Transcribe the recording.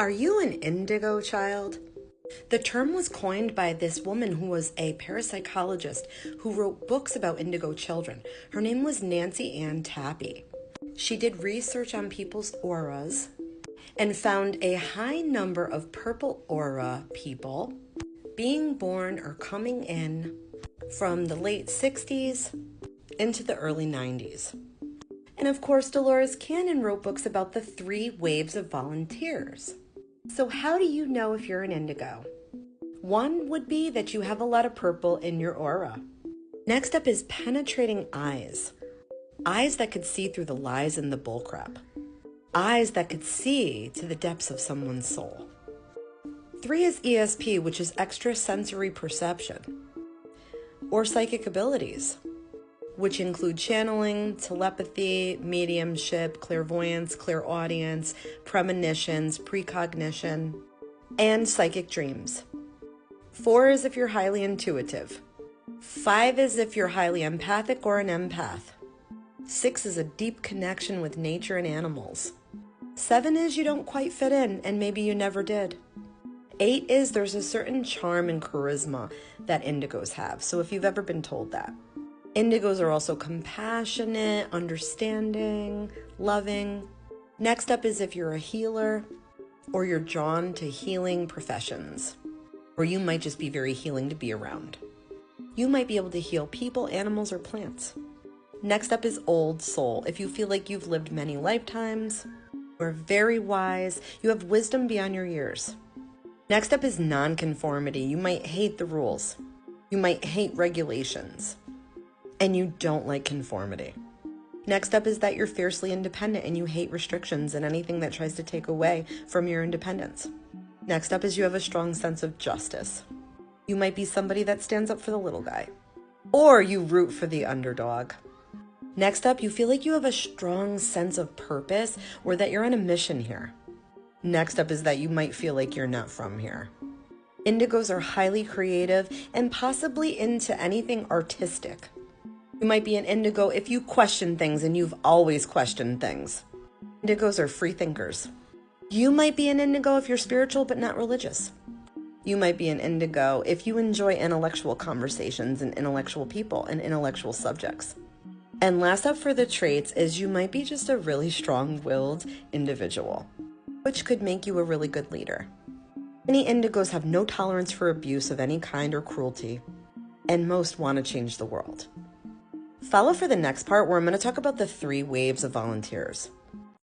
Are you an indigo child? The term was coined by this woman who was a parapsychologist who wrote books about indigo children. Her name was Nancy Ann Tappy. She did research on people's auras and found a high number of purple aura people being born or coming in from the late 60s into the early 90s. And of course, Dolores Cannon wrote books about the 3 waves of volunteers. So how do you know if you're an indigo? One would be that you have a lot of purple in your aura. Next up is penetrating eyes. Eyes that could see through the lies and the bullcrap. Eyes that could see to the depths of someone's soul. 3 is ESP, which is extrasensory perception, or psychic abilities, which include channeling, telepathy, mediumship, clairvoyance, clairaudience, premonitions, precognition, and psychic dreams. 4 is if you're highly intuitive. 5 is if you're highly empathic or an empath. 6 is a deep connection with nature and animals. 7 is you don't quite fit in, and maybe you never did. 8 is there's a certain charm and charisma that indigos have, so if you've ever been told that. Indigos are also compassionate, understanding, loving. Next up is if you're a healer or you're drawn to healing professions, or you might just be very healing to be around. You might be able to heal people, animals, or plants. Next up is old soul. If you feel like you've lived many lifetimes, you're very wise, you have wisdom beyond your years. Next up is nonconformity. You might hate the rules. You might hate regulations. And you don't like conformity. Next up is that you're fiercely independent and you hate restrictions and anything that tries to take away from your independence. Next up is you have a strong sense of justice. You might be somebody that stands up for the little guy, or you root for the underdog. Next up, you feel like you have a strong sense of purpose or that you're on a mission here. Next up is that you might feel like you're not from here. Indigos are highly creative and possibly into anything artistic. You might be an indigo if you question things and you've always questioned things. Indigos are free thinkers. You might be an indigo if you're spiritual but not religious. You might be an indigo if you enjoy intellectual conversations and intellectual people and intellectual subjects. And last up for the traits is you might be just a really strong-willed individual, which could make you a really good leader. Many indigos have no tolerance for abuse of any kind or cruelty, and most want to change the world. Follow for the next part where I'm going to talk about the 3 waves of volunteers.